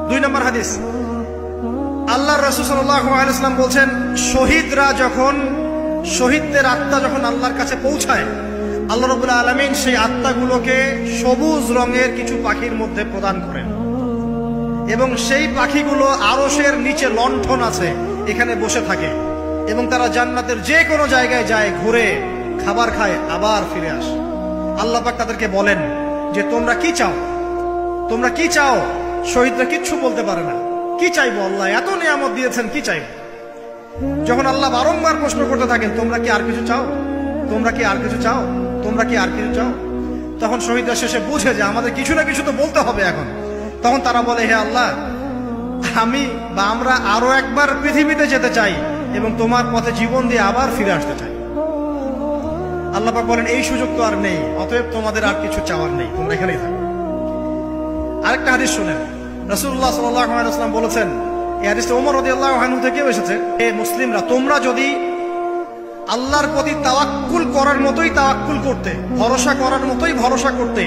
2 নম্বর হাদিস, আল্লাহর রাসূল সাল্লাল্লাহু আলাইহি ওয়াসাল্লাম বলছেন, শহীদদের আত্মা যখন আল্লাহর কাছে পৌঁছায়, আল্লাহ রাব্বুল আলামিন সেই আত্মাগুলোকে সবুজ রঙের কিছু পাখির মধ্যে প্রদান করেন, এবং সেই পাখিগুলো আরশের নিচে লণ্ঠন আছে, এখানে বসে থাকে, এবং তারা জান্নাতের যে কোনো জায়গায় যায়, ঘুরে খাবার খায়, আবার ফিরে আসে। আল্লাহ পাক তাদেরকে বলেন যে তোমরা কি চাও, তোমরা কি চাও? শহীদরা কিচ্ছু বলতে পারে না, কি চাইবো? আল্লাহ এত নিয়ামত দিয়েছেন, কি চাইবো? যখন আল্লাহ বারংবার প্রশ্ন করতে থাকেন, তোমরা কি আর কিছু চাও, তোমরা কি আর কিছু চাও, তোমরা কি আর কিছু চাও, তখন শহীদরা শেষে বুঝে যে আমাদের কিছু না কিছু তো বলতে হবে এখন। তখন তারা বলে, হে আল্লাহ, আমরা আরো একবার পৃথিবীতে যেতে চাই এবং তোমার পথে জীবন দিয়ে আবার ফিরে আসতে চাই। আল্লাহ পাক বলেন, এই সুযোগ তো আর নেই, অতএব তোমাদের আর কিছু চাওয়ার নেই, তোমরা এখানেই থাকো। আরেকটা হাদিস শুনেন। রাসূলুল্লাহ সাল্লাল্লাহু আলাইহি ওয়াসাল্লাম বলেছেন, এই হাদিসটা ওমর রাদিয়াল্লাহু আনহু থেকে এসেছে, হে মুসলিমরা, তোমরা যদি আল্লাহর প্রতি তাওয়াক্কুল করার মতোই তাওয়াক্কুল করতে, ভরসা করার মতোই ভরসা করতে,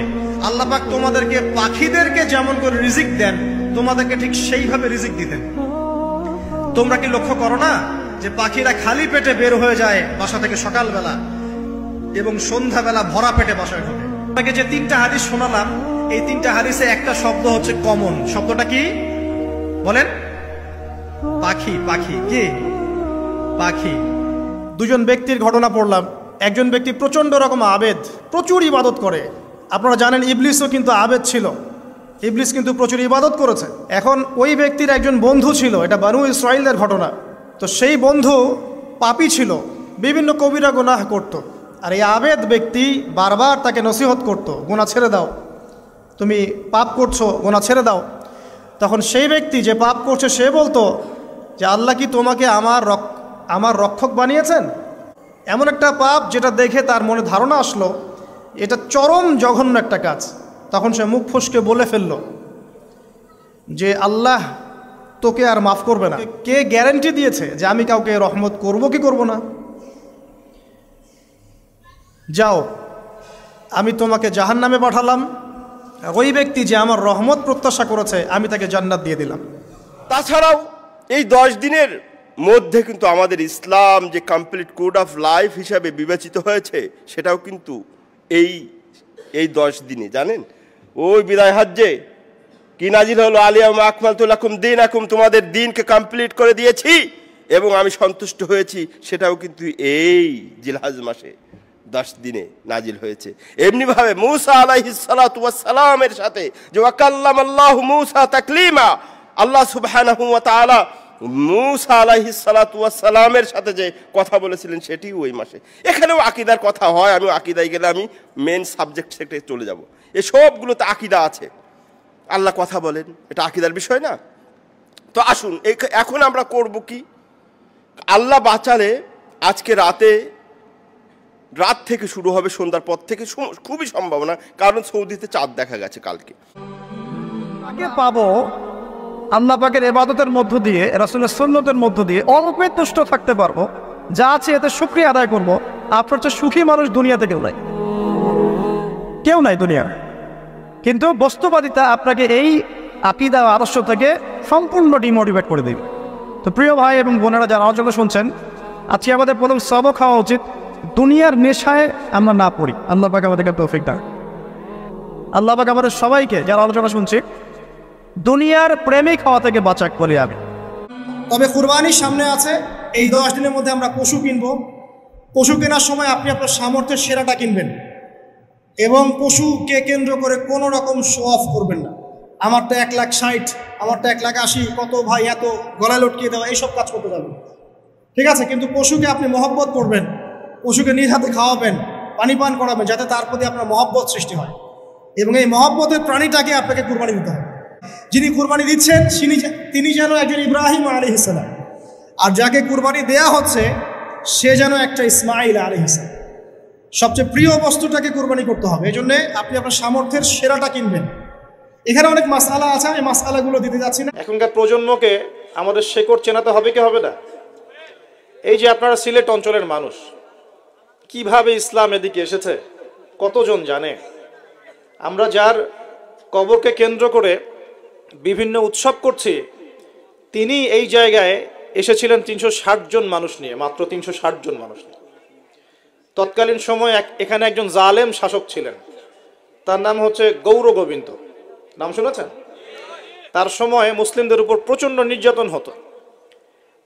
আল্লাহ পাক তোমাদেরকে পাখিদেরকে যেমন করে রিজিক দেন, তোমাদেরকে ঠিক সেইভাবে রিজিক দিতেন। তোমরা কি লক্ষ্য করো না যে পাখিরা খালি পেটে বের হয়ে যায় বাসা থেকে সকালবেলা, এবং সন্ধ্যাবেলা ভরা পেটে বাসায় ঢোকে? আপনাকে যে 3টা হাদিস শোনালাম, এই 3টা হাদিসে একটা শব্দ হচ্ছে কমন। শব্দটা কি বলেন? পাখি। পাখি কি? পাখি। 2জন ব্যক্তির ঘটনা পড়লাম। একজন ব্যক্তি প্রচন্ড রকম আবেদ, প্রচুর ইবাদত করে। আপনারা জানেন ইবলিসও কিন্তু আবেদ ছিল, ইবলিস কিন্তু প্রচুর ইবাদত করেছে। এখন ওই ব্যক্তির একজন বন্ধু ছিল, এটা বানু ইসরাইলদের ঘটনা। তো সেই বন্ধু পাপী ছিল, বিভিন্ন কবিরা গুনাহ করত, আর এই আবেদ ব্যক্তি বারবার তাকে নসিহত করত, গুনাহ ছেড়ে দাও, তুমি পাপ করছো, গুনাহ ছেড়ে দাও। তখন সেই ব্যক্তি যে পাপ করছে সে বলতো যে আল্লাহ কি তোমাকে আমার রক্ষক বানিয়েছেন? এমন একটা পাপ যেটা দেখে তার মনে ধারণা আসলো এটা চরম জঘন্য একটা কাজ। তখন সে মুখ ফসকে বলে ফেলল যে আল্লাহ তোকে আর মাফ করবে না। কে গ্যারান্টি দিয়েছে যে আমি কাউকে রহমত করব কি করব না? যাও, আমি তোমাকে জাহান্নামে পাঠালাম, ওই ব্যক্তি যে আমার রহমত প্রত্যাশা করেছে আমি তাকে জান্নাত দিয়ে দিলাম। তাছাড়াও এই 10 দিনের মধ্যে কিন্তু আমাদের ইসলাম যে কমপ্লিট কোড অফ লাইফ হিসাবে বিবেচিত হয়েছে সেটাও কিন্তু এই 10 দিনে, জানেন ওই বিদায় হজ্জে কি নাজিল হলো, আলিয়াউমা আকমালতু লাকুম দীনাকুম, তোমাদের দিনকে কমপ্লিট করে দিয়েছি এবং আমি সন্তুষ্ট হয়েছি, সেটাও কিন্তু এই জিলহজ মাসে 10 দিনে নাজিল হয়েছে। এমনিভাবে মূসা আলাইহিস সালাতু ওয়াস সালামের সাথে যে ওয়াকাল্লামাল্লাহু মূসা তাকলিমা, আল্লাহ সুবহানাহু ওয়া তাআলা মূসা আলাইহিস সালাতু ওয়াস সালামের সাথে যে কথা বলেছিলেন সেটিও ওই মাসে। এখানেও আকীদার কথা হয়, আমি আকীদায় গেলে আমি মেন সাবজেক্ট সেক্টরে চলে যাব। এই সবগুলোতে আকীদা আছে, আল্লাহ কথা বলেন, এটা আকীদার বিষয় না? তো আসুন এখন আমরা করব কি? আল্লাহ বাঁচালে আজকে রাত থেকে শুরু হবে, সন্ধ্যার পর থেকে খুবই সম্ভাবনা, কারণ সৌদিতে চাঁদ দেখা গেছে কালকে। আগে পাবো আল্লাহ পাকের ইবাদতের মধ্য দিয়ে, রাসূলের সুন্নতের মধ্য দিয়ে অল্পে তুষ্ট থাকতে পারবো, যা আছে এতে শুকরিয়া আদায় করবো। আপনার চেয়ে সুখী মানুষ দুনিয়াতে কেউ নাই দুনিয়া। কিন্তু বস্তুবাদিতা আপনাকে এই আকীদা আদর্শ থেকে সম্পূর্ণ ডিমোটিভেট করে দেবে। তো প্রিয় ভাই এবং বোনেরা যারা আলোচনা শুনছেন, আজকে আমাদের প্রথম সবক হওয়া উচিত দুনিয়ার নেশায় আমরা না পড়ি। আল্লাহ পাক আমাদেরকে তৌফিক দান। আল্লাহ পাক আমাদের সবাইকে যারা আলোচনা শুনছি দুনিয়ার প্রেমিক হওয়া থেকে বাঁচাক বলি আমি। তবে কুরবানির সামনে আছে, এই 10 দিনের মধ্যে আমরা পশু কিনবো। পশু কেনার সময় আপনি আপনার সামর্থ্যের সেরাটা কিনবেন এবং পশুকে কেন্দ্র করে কোনো রকম শো অফ করবেন না। আমারটা 1,60,000, আমারটা 1,80,000, কত ভাই এত গলায় লটকিয়ে দেওয়া, এইসব কাজ করতে যাবেন, ঠিক আছে? কিন্তু পশুকে আপনি মহব্বত করবেন, পশুকে নিজ হাতে খাওয়াবেন, পানি পান করাবেন, যাতে তার প্রতি আপনার মহব্বত সৃষ্টি হয় এবং এই মহব্বতের প্রাণীটাকে আপনাকে কুরবানি দিতে হবে। যিনি কুরবানি দিচ্ছেন তিনি যেন একজন ইব্রাহিম আলাইহিস সালাম, আর যাকে কুরবানি দেয়া হচ্ছে সে যেন একটা ইসমাইল আলাইহিস সালাম। সবচেয়ে প্রিয় বস্তুটাকে কুরবানি করতে হবে। এই জন্যে আপনি আপনার সামর্থ্যের সেরাটা কিনবেন। এখানে অনেক মাসআলা আছে, আমি মাসআলাগুলো দিতে যাচ্ছি না। এখনকার প্রজন্মকে আমাদের শেকড় চেনাতে হবে কি হবে না? এই যে আপনারা সিলেট অঞ্চলের মানুষ, কিভাবে ইসলাম এদিকে এসেছে কতজন জানে? আমরা যার কবরকে কেন্দ্র করে বিভিন্ন উৎসব করছি, তিনি এই জায়গায় এসেছিলেন 360 জন মানুষ নিয়ে, মাত্র 360 জন মানুষ নিয়ে। তৎকালীন সময় এখানে একজন জালেম শাসক ছিলেন, তার নাম হচ্ছে গৌর গোবিন্দ, নাম শুনেছেন? তার সময় মুসলিমদের উপর প্রচণ্ড নির্যাতন হতো।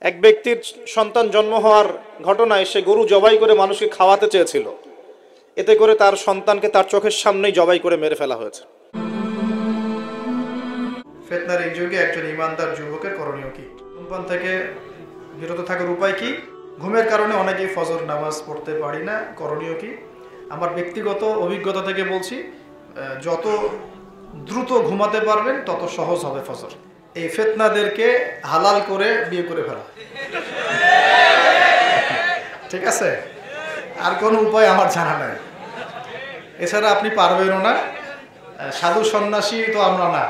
এক ব্যক্তির সন্তান জন্ম হওয়ার ঘটনায় সে গরু জবাই করে মানুষকে খাওয়াতে চেয়েছিল, এতে করে তার সন্তানকে তার চোখের সামনেই জবাই করে মেরে ফেলা হয়েছে। ফিতনার এই যুগে একজন ইমানদার যুবকের করণীয় কি? ধূমপান থেকে বিরত থাকার উপায় কি? ঘুমের কারণে অনেকেই ফজর নামাজ পড়তে পারি না, করণীয় কি? আমার ব্যক্তিগত অভিজ্ঞতা থেকে বলছি, যত দ্রুত ঘুমাতে পারবেন তত সহজ হবে ফজর। এই ফিতনাদেরকে হালাল করে বিয়ে করে ফেলা, ঠিক আছে? আর কোনো উপায় আমার জানা নাই, এছাড়া আপনি পারবেনও না। সাধু সন্ন্যাসী তো আমরা না,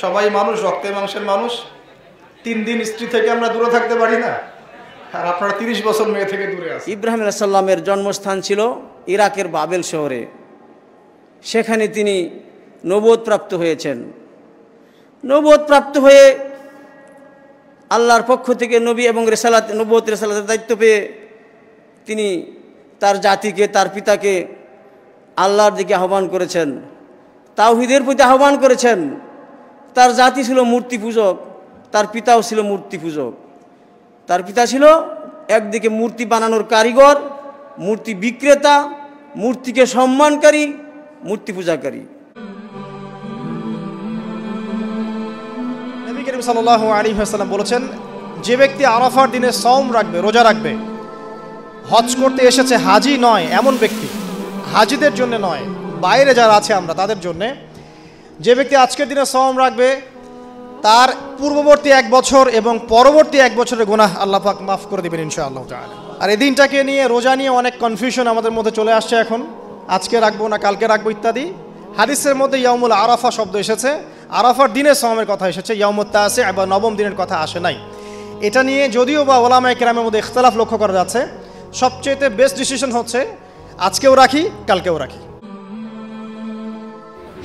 সবাই মানুষ, রক্তে মাংসের মানুষ। 3 দিন স্ত্রী থেকে আমরা দূরে থাকতে পারি না, আর আপনারা 30 বছর মেয়ে থেকে দূরে আছেন। ইব্রাহিম আলাইহিস সালামের জন্মস্থান ছিল ইরাকের বাবেল শহরে, সেখানে তিনি নবুয়ত প্রাপ্ত হয়েছেন। নবুয়ত প্রাপ্ত হয়ে আল্লাহর পক্ষ থেকে নবী এবং নবুয়ত রিসালাতের দায়িত্ব পেয়ে তিনি তার জাতিকে, তার পিতাকে আল্লাহর দিকে আহ্বান করেছেন, তাওহীদের প্রতি আহ্বান করেছেন। তার জাতি ছিল মূর্তি পূজক, তার পিতাও ছিল মূর্তি পূজক। তার পিতা ছিল একদিকে মূর্তি বানানোর কারিগর, মূর্তি বিক্রেতা, মূর্তিকে সম্মানকারী, মূর্তি পূজাকারী। নবী করিম সাল্লাল্লাহু আলাইহি ওয়াসাল্লাম বলেছেন, যে ব্যক্তি আরাফার দিনে সওম রাখবে, রোজা রাখবে, হজ করতে এসেছে, হাজি নয় এমন ব্যক্তি, হাজিদের জন্য নয়, বাইরে যারা আছে আমরা তাদের জন্যে, যে ব্যক্তি আজকের দিনে সওম রাখবে তার পূর্ববর্তী 1 বছর এবং পরবর্তী 1 বছরের গুনাহ আল্লাহ পাক মাফ করে দিবেন ইনশাআল্লাহ তাআলা। আর এই দিনটাকে নিয়ে, রোজা নিয়ে অনেক কনফিউশন আমাদের মধ্যে চলে আসছে এখন, আজকে রাখবো না কালকে রাখবো ইত্যাদি। হাদিসের মধ্যে ইয়াউমুল আরাফা শব্দ এসেছে, আরাফার দিনের সওমের কথা এসেছে, ইয়াউমুত তাসি বা নবম দিনের কথা আসে নাই। এটা নিয়ে যদিও বা ওলামায়ে কেরামের মধ্যে ইখতিলাফ লক্ষ্য করা যাচ্ছে, সবচেয়ে বেস্ট ডিসিশন হচ্ছে আজকেও রাখি কালকেও রাখি।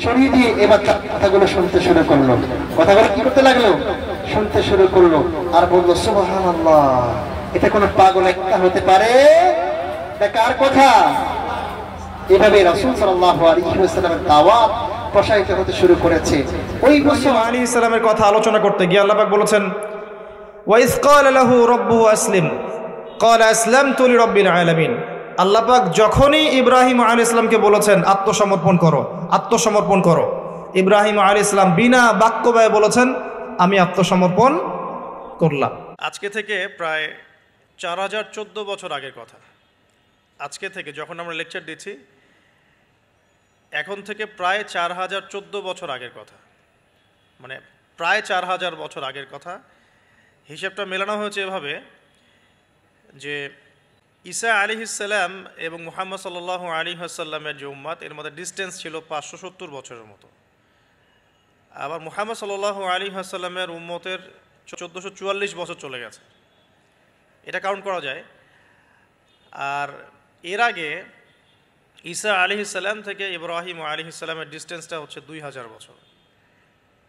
শরীয়তি এবার কথাগুলো শুনতে শুরু করলো, কথাগুলো কি করতে লাগলো? শুনতে শুরু করলো, আর বললো সুবহানাল্লাহ, এটা কোনো পাগল একটা হতে পারে? এটা কার কথা? এভাবে রাসূল সাল্লাল্লাহু আলাইহি ওয়াসাল্লামের দাওয়াত প্রসারিত হতে শুরু করেছে। ওই মুসা আলাইহিস সালামের কথা আলোচনা করতে গিয়ে আল্লাহ পাক বলেছেন, ওয়া ইয ক্বালা লাহু রাব্বুহু আসলিম ক্বালা আসলামতু লিরাব্বিল আলামিন। আল্লাহ পাক যখনই ইব্রাহিম আলাইহিস সালামকে বলেছেন আত্মসমর্পণ করো, আত্মসমর্পণ করো, ইব্রাহিম আলাইহিস সালাম বিনা বাক্য ব্যয়ে বলেছেন আমি আত্মসমর্পণ করলাম। আজকে থেকে প্রায় 4014 বছর আগের কথা। আজকে থেকে যখন আমরা লেকচার দিচ্ছি, এখন থেকে প্রায় 4014 বছর আগের কথা, মানে প্রায় 4000 বছর আগের কথা। হিসেবটা মেলানো হয়েছে এভাবে যে ঈসা আলাইহিস সালাম এবং মুহাম্মদ সাল্লাল্লাহু আলাইহি ওয়াসাল্লামের যে উম্মত, এর মধ্যে ডিস্টেন্স ছিল 570 বছরের মতো। আবার মুহাম্মদ সাল্লাল্লাহু আলাইহি ওয়াসাল্লামের উম্মতের 1444 বছর চলে গেছে, এটা কাউন্ট করা যায়। আর এর আগে ঈসা আলাইহিস সালাম থেকে ইব্রাহিম আলাইহিস সালামের ডিস্টেন্সটা হচ্ছে 2000 বছর।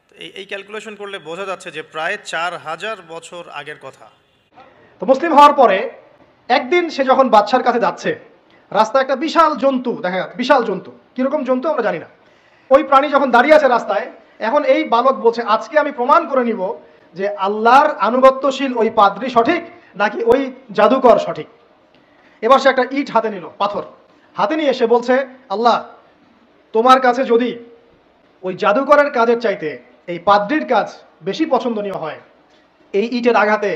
তো এই ক্যালকুলেশন করলে বোঝা যাচ্ছে যে প্রায় 4000 বছর আগের কথা। তো মুসলিম হওয়ার পরে একদিন সে যখন বাদশার কাছে যাচ্ছে, রাস্তায় একটা বিশাল জন্তু দেখা যাচ্ছে, বিশাল জন্তু, কিরকম জন্তু আমরা জানি না। ওই প্রাণী যখন দাঁড়িয়ে আছে রাস্তায়, এখন এই বালক বলছে আজকে আমি প্রমাণ করে নিব যে আল্লাহর আনুগত্যশীল ওই পাদ্রী সঠিক নাকি ওই জাদুকর সঠিক। এবার সে একটা ইট হাতে নিল, পাথর হাতে নিয়ে এসে বলছে, আল্লাহ তোমার কাছে যদি ওই জাদুকরের কাজের চাইতে এই পাদ্রীর কাজ বেশি পছন্দনীয় হয়, এই ইটের আঘাতে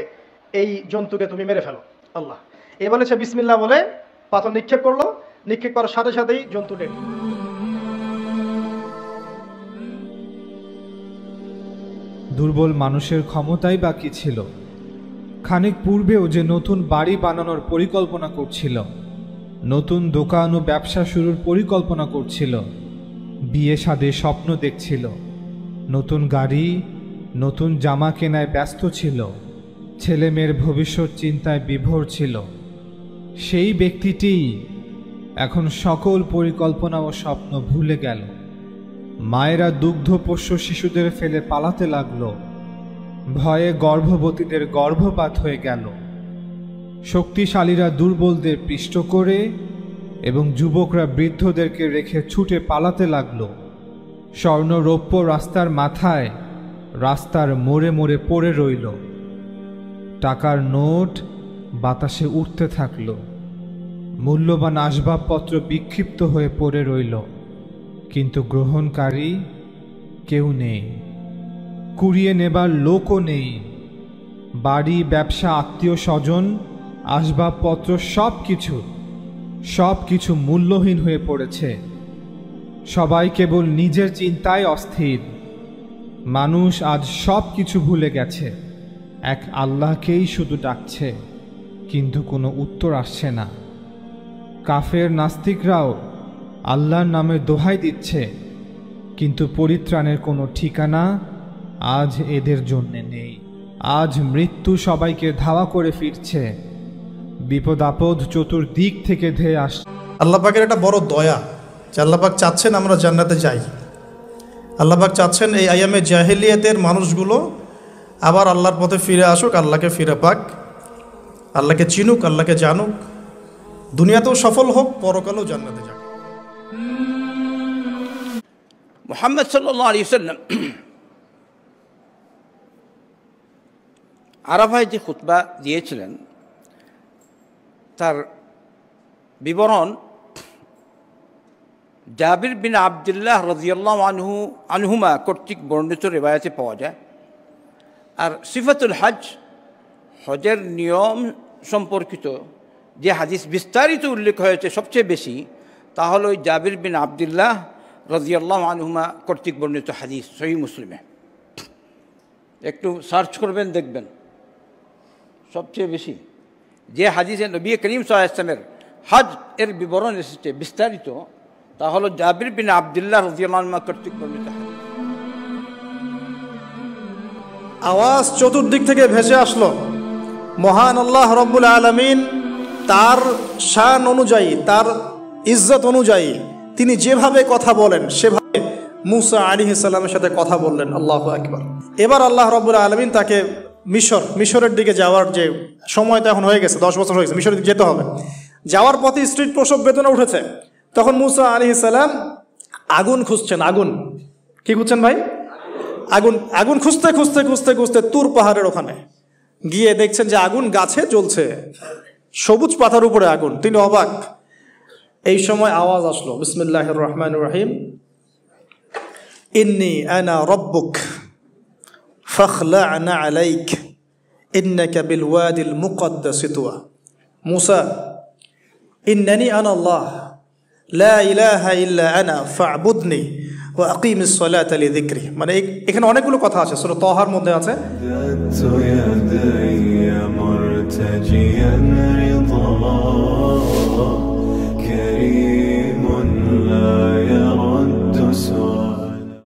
এই জন্তুকে তুমি মেরে ফেলো আল্লাহ। এ বলেছে বিসমিল্লাহ বলে পাথর নিক্ষেপ করলো, নিক্ষেপ করার সাথে সাথেই জন্তু ডেড। দুর্বল মানুষের ক্ষমতাই বা কি ছিল? খানিক পূর্বেও যে নতুন বাড়ি বানানোর পরিকল্পনা করছিল, নতুন দোকান ও ব্যবসা শুরুর পরিকল্পনা করছিল, বিয়ে শাদীর স্বপ্ন দেখছিল, নতুন গাড়ি নতুন জামা কেনায় ব্যস্ত ছিল, ছেলে মেয়ের ভবিষ্যৎ চিন্তায় বিভোর ছিল, সেই ব্যক্তিটি এখন সকল পরিকল্পনা ও স্বপ্ন ভুলে গেল। মায়েরা দুগ্ধপোষ্য শিশুদের ফেলে পালাতে লাগলো, ভয়ে গর্ভবতীদের গর্ভপাত হয়ে গেল, শক্তিশালীরা দুর্বলদের পিষ্ট করে এবং যুবকরা বৃদ্ধদেরকে রেখে ছুটে পালাতে লাগলো। স্বর্ণ রৌপ্য রাস্তার মাথায়, রাস্তার মোড়ে মোড়ে পড়ে রইল, টাকার নোট বাতাসে উঠতে থাকল, মূল্যবান আসবাবপত্র বিক্ষিপ্ত হয়ে পড়ে রইল, কিন্তু গ্রহণকারী কেউ নেই, কুড়িয়ে নেবার লোকও নেই। বাড়ি, ব্যবসা, আত্মীয় স্বজন, আসবাবপত্র সব কিছু মূল্যহীন হয়ে পড়েছে। সবাই কেবল নিজের চিন্তায় অস্থির। মানুষ আজ সব কিছু ভুলে গেছে, এক আল্লাহকেই শুধু ডাকছে, কিন্তু কোনো উত্তর আসছে না। কাফের নাস্তিকরাও আল্লাহর নামে দোহাই দিচ্ছে, কিন্তু পরিত্রাণের কোনো ঠিকানা আজ এদের জন্যে নেই। আজ মৃত্যু সবাইকে ধাওয়া করে ফিরছে, বিপদ আপদ চতুর্দিক থেকে ধেয়ে আসছে। আল্লাহ পাকের একটা বড় দয়া যে আল্লাহ পাক চাচ্ছেন আমরা জান্নাতে যাই। আল্লাহ পাক চাচ্ছেন এই আয়ামে জাহেলিয়াতের মানুষগুলো আবার আল্লাহর পথে ফিরে আসুক, আল্লাহকে ফিরে পাক, আল্লাহকে চিনুক, আল্লাহকে জানুক, দুনিয়াতেও সফল হোক, পরকালেও জান্নাতে যাক। মুহাম্মদ সাল্লাল্লাহু আলাইহি ওয়াসাল্লাম আরাফায় যে খুতবা দিয়েছিলেন তার বিবরণ জাবির বিন আবদুল্লাহ রাদিয়াল্লাহু আনহুমা কর্তৃক বর্ণিত রিওয়ায়াতে পাওয়া যায়। আর সিফাতুল হজ, হজের নিয়ম সম্পর্কিত যে হাদিস বিস্তারিত উল্লেখ হয়েছে সবচেয়ে বেশি, তা হলো জাবির বিন আবদুল্লাহ রাদিয়াল্লাহু আনহুমা কর্তৃক বর্ণিত হাদিস সহিহ মুসলিমে। একটু সার্চ করবেন, দেখবেন সবচেয়ে বেশি যে হাদিসে নবী করিম সাল্লাল্লাহু আলাইহি ওয়াসাল্লামের হজ এর বিবরণ এসেছে বিস্তারিত, তা হলো জাবির বিন আব্দুল্লাহ রাদিয়াল্লাহু আনহু কর্তৃক বর্ণিত হাদিস। আওয়াজ চতুর্দিক থেকে ভেসে আসলো। মহান আল্লাহ রব্বুল আলামিন তার শান অনুযায়ী, তার ইজ্জত অনুযায়ী তিনি যেভাবে কথা বলেন সেভাবে মুসা আলাইহিস সালামের সাথে কথা বললেন। আল্লাহু আকবার। এবার আল্লাহ রব্বুল আলামিন তাকে মিশরের দিকে যাওয়ার যে সময় তো এখন হয়ে গেছে, 10 বছর হয়ে গেছে, মিশরের দিকে যেতে হবে। যাওয়ার পথে স্ত্রীর প্রসব বেদনা উঠেছে। তখন মুসা আলাইহিস সালাম আগুন খুঁজছেন। আগুন কি খুঁজছেন ভাই? আগুন খুঁজতে খুঁজতে খুঁজতে খুঁজতে তুর পাহাড়ের ওখানে গিয়ে দেখছেন যে আগুন গাছে জ্বলছে, সবুজ পাতার উপরে আগুন। তিনি অবাক। এই সময় আওয়াজ আসলো, বিসমিল্লাহির রহমানির রহিম, ইন্নী আনা রব্বুক ফাখলা'না আলাইক ইন্নাকা বিল ওয়াদিল মুকদ্দাসি তুয়া। মুসা, ইন্নানি আনা আল্লাহ লা ইলাহা ইল্লা আনা ফা'বুদনি ওয়া আকিমিস সালাতা লিযিকরি। মানে এখানে অনেকগুলো কথা আছে, সূরা তাহার মধ্যে আছে। كريم لا